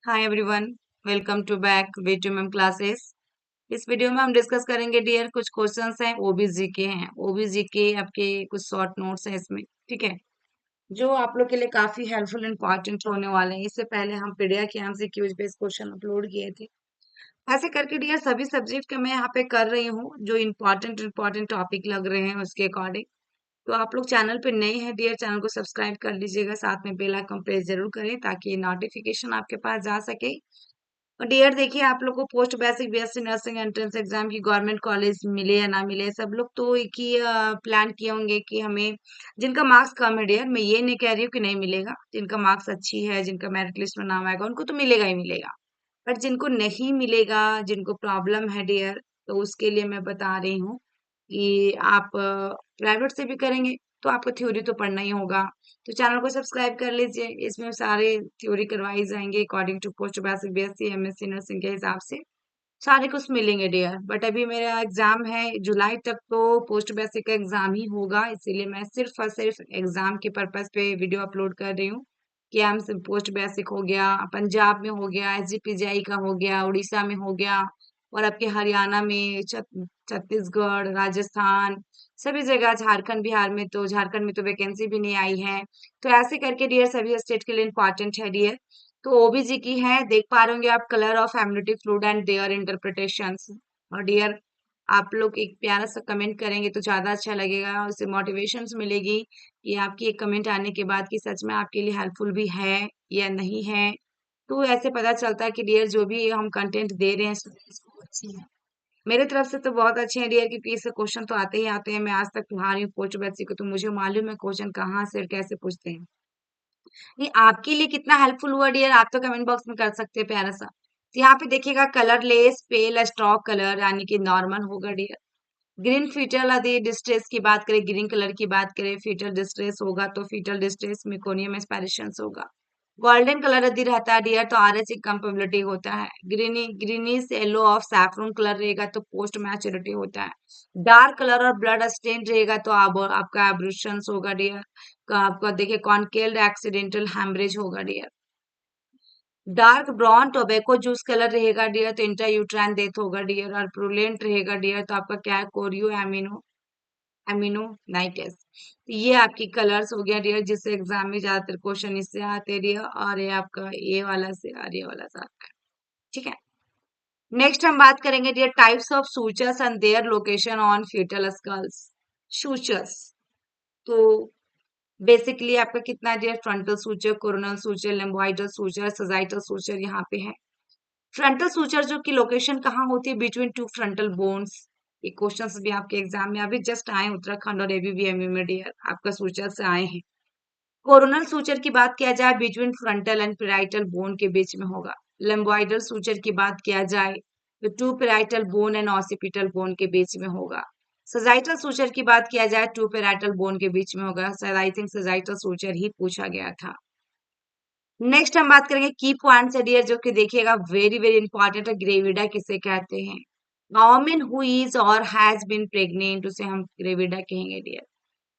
Hi everyone, welcome to back V two M classes. इस video में हम डिस्कस करेंगे डियर कुछ क्वेश्चंस हैं ओबीजी के हैं। ओबीजी के आपके कुछ शॉर्ट नोट्स हैं इसमें, ठीक है, जो आप लोग के लिए काफी हेल्पफुल इंपॉर्टेंट होने वाले हैं। इससे पहले हम पीडिया के हम से क्यूज बेस्ड क्वेश्चन अपलोड किए थे। ऐसे करके डियर सभी सब्जेक्ट का मैं यहाँ पे कर रही हूँ, जो इंपॉर्टेंट टॉपिक लग रहे हैं उसके अकॉर्डिंग। तो आप लोग चैनल पे नए हैं डियर, चैनल को सब्सक्राइब कर लीजिएगा, साथ में बेल आइकन प्रेस जरूर करें ताकि नोटिफिकेशन आपके पास जा सके। और डियर देखिए, आप लोग को post basic BSc nursing entrance exam की गवर्नमेंट कॉलेज मिले या ना मिले, सब लोग तो एक ही प्लान किए होंगे कि हमें, जिनका मार्क्स कम है डियर, मैं ये नहीं कह रही हूँ कि नहीं मिलेगा, जिनका मार्क्स अच्छी है, जिनका मेरिट लिस्ट में नाम आएगा उनको तो मिलेगा ही मिलेगा। बट जिनको नहीं मिलेगा, जिनको प्रॉब्लम है डियर, तो उसके लिए मैं बता रही हूँ कि आप प्राइवेट से भी करेंगे तो आपको थ्योरी तो पढ़ना ही होगा। तो चैनल को सब्सक्राइब कर लीजिए, इसमें सारे थ्योरी करवाई जाएंगे according to post basic BSc MSc nursing के हिसाब से सारे कुछ मिलेंगे डियर। बट अभी मेरा एग्जाम है जुलाई तक, तो पोस्ट बेसिक का एग्जाम ही होगा, इसीलिए मैं सिर्फ और सिर्फ एग्जाम के पर्पज पे वीडियो अपलोड कर रही हूँ कि हम पोस्ट बेसिक हो गया, पंजाब में हो गया, एसजीपीजीआई का हो गया, उड़ीसा में हो गया, और आपके हरियाणा में, छत्तीसगढ़, राजस्थान, सभी जगह, झारखंड बिहार में, तो झारखंड में तो वैकेंसी भी नहीं आई है। तो ऐसे करके डियर सभी स्टेट के लिए इंपॉर्टेंट है डियर। तो ओबीजी की है, देख पा रहे होंगे आप, colour of amniotic fluid and their interpretations. और डियर आप लोग एक प्यारा सा कमेंट करेंगे तो ज्यादा अच्छा लगेगा, उससे मोटिवेशन मिलेगी कि आपकी एक कमेंट आने के बाद कि सच में आपके लिए हेल्पफुल भी है या नहीं है। तो ऐसे पता चलता है कि डियर जो भी हम कंटेंट दे रहे हैं स्टूडेंट्स को अच्छी है। मेरे तरफ से तो बहुत अच्छे हैं डियर, क्योंकि इससे क्वेश्चन तो आते ही आते हैं। मैं आज तक तुम्हारी पोस्ट बच्ची को, तो मुझे मालूम है क्वेश्चन कहाँ से और कैसे पूछते हैं। ये आपके लिए कितना हेल्पफुल हुआ डियर, आप तो कमेंट बॉक्स में कर सकते हैं प्यारा सा। तो यहाँ पे देखिएगा, कलरलेस पेल स्ट्रॉक कलर यानी कि नॉर्मल होगा डियर। ग्रीन फीटल यदि डिस्ट्रेस की बात करें, ग्रीन कलर की बात करें, फीटल डिस्ट्रेस होगा तो फीटल डिस्ट्रेस मेकोनियम एस्पायरेशंस होगा। गोल्डन कलर यदि रहता है डियर तो आरएच इनकम्पेबिलिटी होता है। Greenish yellow of saffron colour रहेगा तो पोस्ट मैच्योरिटी होता है। डार्क कलर और ब्लड स्टेन रहेगा तो आपका एब्रूशंस होगा डियर। आपका देखिए कॉन्केल्ड एक्सीडेंटल हैमरेज होगा dear. Dark brown tobacco juice colour रहेगा डियर तो इंट्रायूट्राइन डेथ होगा डियर। और प्रूलेंट रहेगा डियर तो आपका क्या है, कोरियो एमिनो एमिनो नाइट्रेस। तो ये आपकी कलर्स हो गया डियर, जिससे एग्जाम में ज्यादातर क्वेश्चन इससे आते हैं डियर, और ये आपका ये वाला से और ये वाला से आता है, ठीक है। नेक्स्ट हम बात करेंगे dear types of sutures and their location on foetal skulls. Sutures तो बेसिकली आपका कितना dear, frontal suture, coronal suture, lambdoidal suture, sagittal suture यहाँ पे है। फ्रंटल सूचर जो की लोकेशन कहाँ होती है, बिटवीन टू फ्रंटल बोन्स। ये क्वेश्चंस भी आपके एग्जाम में अभी जस्ट आए, उत्तराखंड और एबीवीएमयू में डियर आपका सूचर से आए हैं। कोरोनल सूचर की बात किया जाए, between frontal and parietal bone के बीच में होगा। लेम्बोइडल सूचर की बात किया जाए तो two parietal bone and occipital bone के बीच में होगा। सजाइटल सूचर की बात किया जाए, टू पेराइटल बोन के बीच में होगा। शायद आई थिंक सजाइटल सूचर ही पूछा गया था। नेक्स्ट हम बात करेंगे की पॉइंट्स है डियर, जो कि देखिएगा वेरी वेरी इंपॉर्टेंट है। ग्रेविडा किसे कहते हैं, वोमेन हु इज और हैज बीन प्रेग्नेंट, उसे हम ग्रेविडा कहेंगे डियर।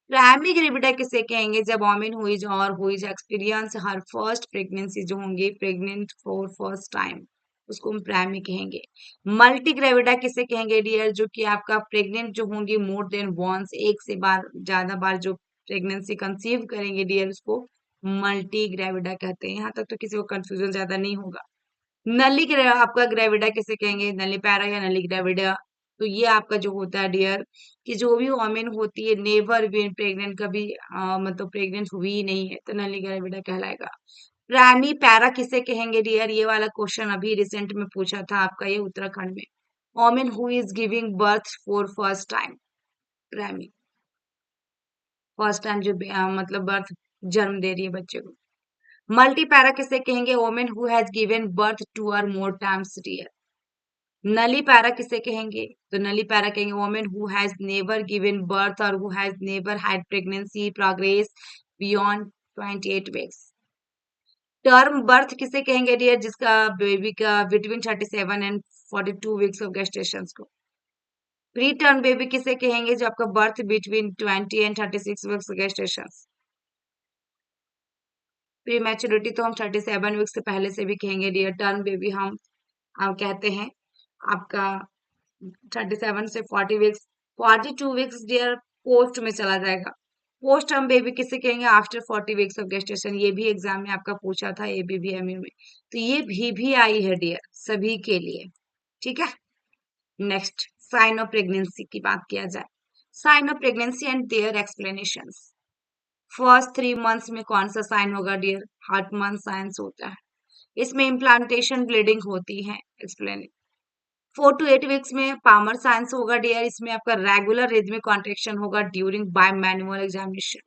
प्राइमरी ग्रेविडा किसे कहेंगे, जब वोमेन हु इज और who is experience her first pregnancy, जो होंगी प्रेग्नेंट फॉर फर्स्ट टाइम, उसको हम प्राइमरी कहेंगे। मल्टी ग्रेविडा किसे कहेंगे डियर, जो कि आपका प्रेग्नेंट जो होंगी मोर देन वंस, एक से बार ज्यादा बार जो प्रेगनेंसी कंसीव करेंगे डियर, उसको मल्टी ग्रेविडा कहते हैं। यहाँ तक तो किसी को कंफ्यूजन ज्यादा नहीं होगा। आपका ग्रेविडा किसे कहेंगे, नली पैरा या नली ग्रेविडा। तो ये आपका जो होता है डियर, कि जो भी वोमेन होती है नेवर बीन प्रेग्नेंट, कभी मतलब प्रेग्नेंट हुई ही नहीं है, तो नली ग्रेविडा कहलाएगा। प्राइमरी पैरा किसे कहेंगे डियर, ये वाला क्वेश्चन अभी रिसेंट में पूछा था आपका, ये उत्तराखंड में। Women who is giving birth for first time, primary, first time जो मतलब बर्थ, जन्म दे रही है बच्चे को। मल्टी पैरा किसे कहेंगे, women who has given birth to और more times dear. Nullipara किसे कहेंगे, तो नली पैरा कहेंगे women who has never given birth और who has never had pregnancy progress beyond 28 weeks. Term birth किसे कहेंगे डियर, जिसका बेबी का between 37 and 42 weeks of gestation को। प्री टर्म बेबी किसे कहेंगे, जो आपका birth between 20 and 36 weeks gestation. Pre maturity तो हम 37 वीक्स से पहले से भी कहेंगे डियर। टर्म बेबी हम कहते हैं आपका 37 से 40 वीक्स, 42 वीक्स डियर पोस्ट में चला जाएगा। पोस्ट टर्म बेबी किसे कहेंगे? After 40 weeks of gestation. ये भी एग्जाम में आपका पूछा था ABBMU में, तो ये भी आई है डियर सभी के लिए, ठीक है। नेक्स्ट, साइन ऑफ प्रेगनेंसी की बात किया जाए। Sign of pregnancy and their explanations. First 3 months में कौन सा साइन होगा डियर? हार्ट मंथ साइंस होता है, इसमें इम्प्लांटेशन ब्लीडिंग होती है। एक्सप्लेन। 4 to 8 वीक्स में पामर साइंस होगा डियर, इसमें आपका रेगुलर रिदमिक कॉन्ट्रेक्शन होगा during bye manual examination.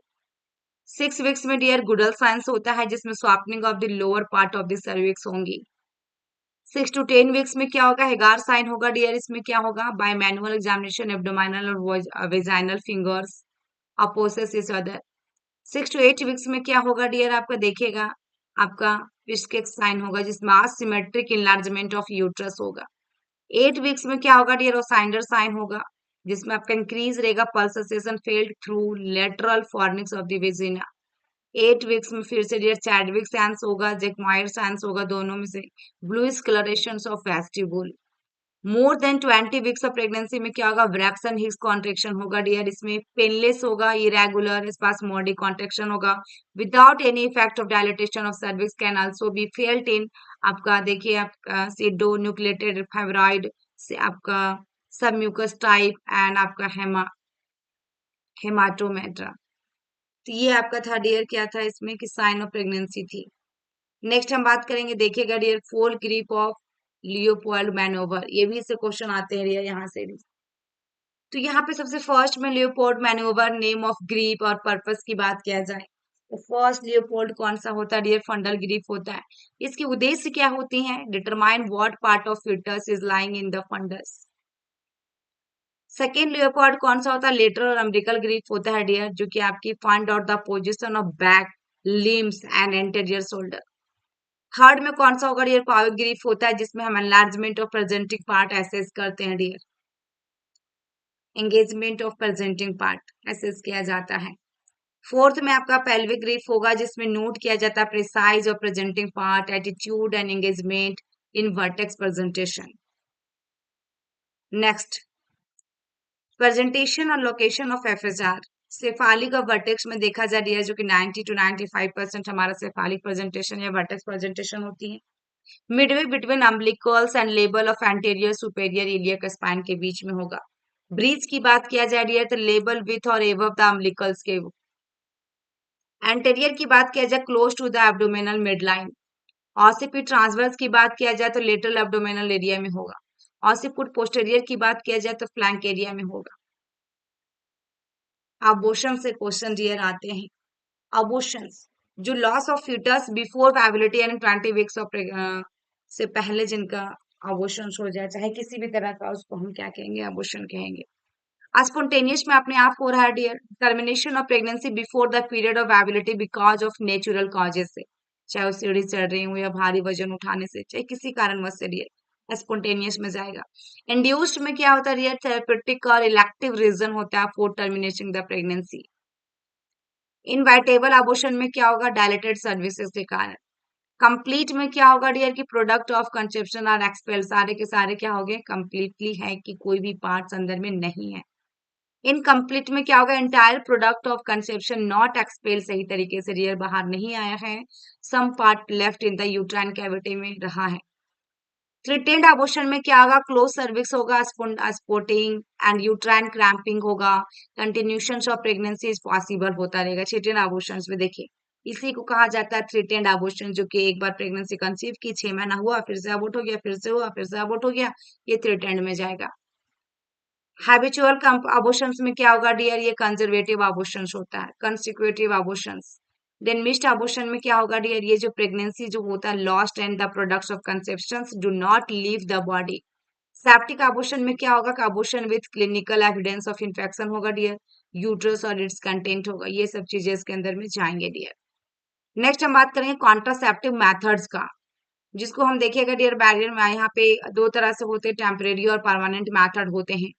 6 weeks में डियर गुडल साइंस होता है, जिसमें softening of the lower part of the cervix होंगी। 6 to 10 वीक्स में क्या होगा? हेगार साइन होगा डियर, इसमें क्या होगा? बाय मैनुअल एग्जामिनेशन एब्डोमिनल और वेजाइनल फिंगर्स अपोसेस इस अदर। 6 to 8 वीक्स में क्या होगा डियर? आपका देखिएगा आपका पिस्केक साइन होगा, जिसमें असिमेट्रिक इनलार्जमेंट ऑफ यूट्रस होगा। 8 वीक्स में क्या होगा डियर? ओसाइंडर साइन होगा, जिसमें आपका इंक्रीज रहेगा pulsation failed through lateral fornix of the vagina. 8 weeks में फिर से डियर चैडविक साइंस होगा, जेकमायर साइंस होगा, दोनों में से bluish colouration of vestibule. More than 20 weeks of pregnancy में क्या होगा? ब्रैक्सन हिक्स कॉन्ट्रेक्शन होगा डियर, इसमें पेनलेस होगा, इरेगुलर स्पास्मोडिक कॉन्ट्रेक्शन होगा without any effect of dilatation of cervix, can also be felt in आपका देखिए आपका सीडो न्यूक्लिएटेड फाइब्रॉइड से आपका सबम्यूकस टाइप एंड आपका हेमाटोमेट्रा। तो ये आपका था डियर क्या था इसमें कि साइन ऑफ प्रेगनेंसी थी। नेक्स्ट हम बात करेंगे, देखिएगा डियर फोल ग्रिप ऑफ लियोपोल्ड मैनोवर, ये भी इससे क्वेश्चन आते हैं डियर यहाँ से भी। तो यहाँ पे सबसे फर्स्ट में लियोपोल्ड मैनोवर नेम ऑफ ग्रीप और पर्पस की बात किया जाए तो फर्स्ट लियोपोल्ड कौन सा होता है डियर? फंडल ग्रीप होता है। इसकी उद्देश्य क्या होती है? Determine what part of fetus is lying in the fundus. Second Leopold कौन सा होता है? लेटरल अम्बिलिकल ग्रीप होता है डियर, जो कि आपकी find out the position of back limbs and anterior shoulder. Third में कौन सा होगा डियर? पाविक ग्रीफ होता है, जिसमें हम enlargement of presenting part assess करते हैं dear. Engagement of presenting part assess किया जाता है। फोर्थ में आपका पेल्विक ग्रीफ होगा, जिसमें नोट किया जाता है precise of presenting part, attitude and engagement in vertex presentation. Next, presentation और लोकेशन ऑफ एफएसआर। सेफालिक और वर्टेक्स में देखा जा रही है, जो कि 90 to 95% हमारा सेफालिक प्रेजेंटेशन या वर्टेक्स प्रेजेंटेशन होती है। मिडवे बिटवीन अम्बिलिकल्स एंड लेबल of anterior superior iliac spine के बीच में होगा। ब्रीच की बात किया जा रही है तो लेबल विथ और एबव द अम्बिलिकल्स के। एंटीरियर की बात किया जाए close to the abdominal midline. Occiput transverse की बात किया जाए तो लेटरल एब्डोमिनल एरिया में होगा। ऑसिपिट पोस्टेरियर की बात किया जाए तो फ्लैंक एरिया में होगा। अबॉर्शन से क्वेश्चन डियर आते हैं। अबॉर्शन जो loss of fetus before viability यानी 20 वीक्स ऑफ से पहले जिनका अबॉर्शन हो जाए, चाहे किसी भी तरह का, उसको हम क्या कहेंगे? अबॉर्शन कहेंगे। स्पॉन्टेनियस में अपने आप हो रहा है dear. Termination of pregnancy before the period of viability because of natural causes से, चाहे वो सीढ़ी चढ़ रही हूँ या भारी वजन उठाने से, चाहे किसी कारणवश से डियर स्पॉन्टेनियस में जाएगा। इंड्यूस्ड में क्या होता है डियर? थेरेपेटिक और इलेक्टिव रीजन होता है for terminating the pregnancy. Inevitable abortion में क्या होगा? डायलेटेड सर्विसेज के कारण। कंप्लीट में क्या होगा डियर कि प्रोडक्ट ऑफ कंसेप्शन और एक्सपेल, सारे के सारे क्या हो गए? कंप्लीटली है कि कोई भी पार्ट्स अंदर में नहीं है। इनकम्प्लीट में क्या होगा? Entire product of conception not expel, सही तरीके से डियर बाहर नहीं आया है, some part left in the uterine cavity में रहा है। थ्रेटेंड अबॉर्शन में क्या होगा? क्लोज सर्विक्स होगा, स्पोर्टिंग एंड यूट्राइन क्रैम्पिंग होगा, continuation of pregnancy is possible होता रहेगा थ्रेटेंड अबॉर्शन में। देखिए इसी को कहा जाता है थ्रेटेंड अबॉर्शन, जो कि एक बार प्रेगनेंसी कंसीव की 6 महीना हुआ, फिर से अबॉर्ट हो गया, फिर से हुआ, फिर से अबॉर्ट हो गया, ये थ्रेटेंड में जाएगा। हैबिचुअल अबॉर्शंस में क्या होगा डियर? ये कंजर्वेटिव अबॉर्शंस होता है। Consecutive abortions. Then missed abortion में क्या होगा डियर? ये जो प्रेगनेंसी जो होता है lost and the products of conceptions do not leave the body. Septic abortion में क्या होगा? Abortion with clinical evidence of infection होगा डियर, यूट्रस और इट्स कंटेंट होगा, ये सब चीजें इसके अंदर में जाएंगे डियर। नेक्स्ट हम बात करेंगे कॉन्ट्रासेप्टिव मेथड्स का, जिसको हम देखिएगा डियर बैरियर में यहाँ पे 2 तरह से होते हैं, टेम्परेरी और परमानेंट मेथड होते हैं।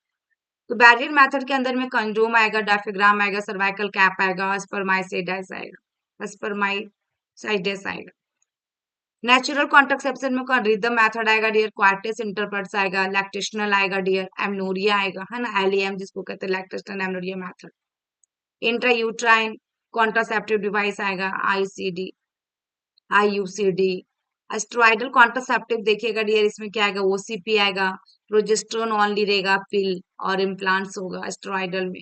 तो बैरियर मेथड के अंदर में कंडोम आएगा, डायफ्राम आएगा, सर्वाइकल कैप आएगा, स्पर्माइसाइड्स आएगा, स्पर्माइड साइडेस आएगा। नेचुरल कॉन्ट्रासेप्शन में कौन रिदम मेथड आएगा डियर, क्वार्टिस इंटरप्रेट्स आएगा, लैक्टेशनल आएगा डियर, एमनोरिया आएगा, है ना, एलईएम जिसको कहते हैं lactational amenorrhoea method. Intrauterine contraceptive device आएगा, आईसीडी, आईयूसीडी। एस्ट्रॉइडल कॉन्ट्रासेप्टिव देखिएगा डियर, इसमें क्या आएगा, ओसीपी आएगा, प्रोजेस्टेरोन ऑनली रहेगा, पिल और इम्प्लांट्स होगा एस्ट्रॉइडल में।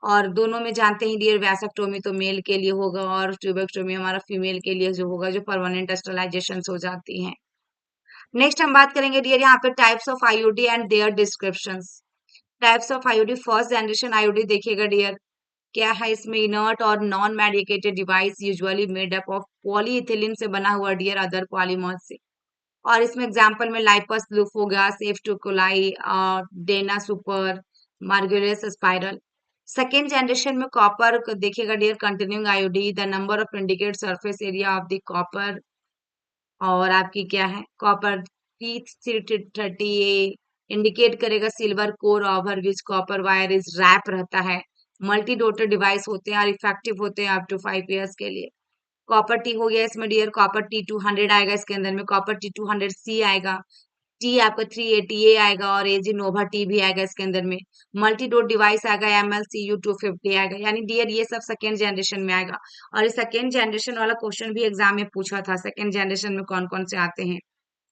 और दोनों में जानते हैं डियर, वैसेक्टोमी तो मेल के लिए होगा और ट्यूबेक्टोमी हमारा फीमेल के लिए जो होगा, जो परमानेंट स्टरलाइजेशन हो जाती हैं। नेक्स्ट हम बात करेंगे डियर यहाँ पे types of IUD and their descriptions. Types of IUD, first generation IUD देखिएगा डियर, क्या है इसमें, इनर्ट और non medicated device usually made up of polyethylene से बना हुआ डियर, अदर पॉलीमर से। और इसमें एग्जांपल में लाइपस लूफ हो गया, safe to coil, Dana super, Margulies spiral. Second generation में कॉपर देखिएगा dear, continuing IUD, the number of indicate surface area of the copper, और आपकी क्या है, कॉपर T30A इंडिकेट करेगा silver core over which copper wire is wrap रहता है। Multi daughter device होते हैं और इफेक्टिव होते हैं अप टू 5 years के लिए। कॉपर टी हो गया इसमें डियर, कॉपर T200 आएगा इसके अंदर में, कॉपर T200C आएगा, टी आपका 380A आएगा और एजी नोवा टी भी आएगा इसके अंदर में। मल्टी डोर डिवाइस आएगा, MLCU250 आएगा, यानी डियर ये सब सेकेंड जनरेशन में आएगा। और इस सेकेंड जनरेशन वाला क्वेश्चन भी एग्जाम में पूछा था, सेकेंड जनरेशन में कौन कौन से आते हैं।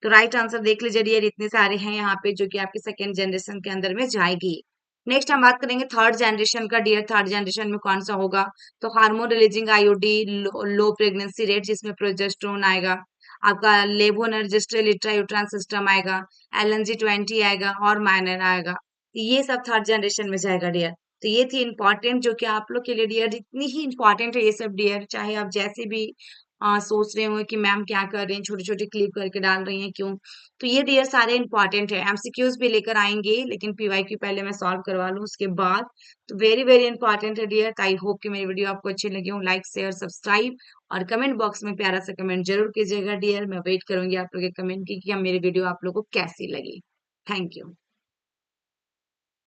तो राइट आंसर देख लीजिए डियर, इतने सारे हैं यहाँ पे जो कि आपके सेकेंड जनरेशन के अंदर में जाएगी। नेक्स्ट हम बात करेंगे थर्ड जनरेशन का डियर, थर्ड जनरेशन में कौन सा होगा, तो हार्मोन रिलीजिंग आईओडी, लो प्रेगनेंसी रेट जिसमें प्रोजेस्टेरोन आएगा, आपका लेवोनर्जिस्ट्रल इंट्रायूट्राइन सिस्टम आएगा, LNG20 आएगा और माइनर आएगा। ये सब थर्ड जनरेशन में जाएगा डियर। तो ये थी इंपॉर्टेंट जो कि आप लोग के लिए डियर इतनी ही इंपॉर्टेंट है ये सब डियर, चाहे आप जैसे भी सोच रहे हो कि मैम क्या कर रहे हैं, छोटे छोटे क्लिप करके डाल रही हैं क्यों, तो ये डियर सारे इंपॉर्टेंट है। एमसीक्यूज भी लेकर आएंगे लेकिन पीवाईक्यू पहले मैं सॉल्व करवा लूँ उसके बाद। तो वेरी वेरी इंपॉर्टेंट है डियर। आई होप कि मेरी वीडियो आपको अच्छी लगी हो। लाइक शेयर सब्सक्राइब और कमेंट बॉक्स में प्यारा सा कमेंट जरूर कीजिएगा डियर। मैं वेट करूंगी आप लोग के कमेंट की कि मेरी वीडियो आप लोग को कैसी लगी। Thank you.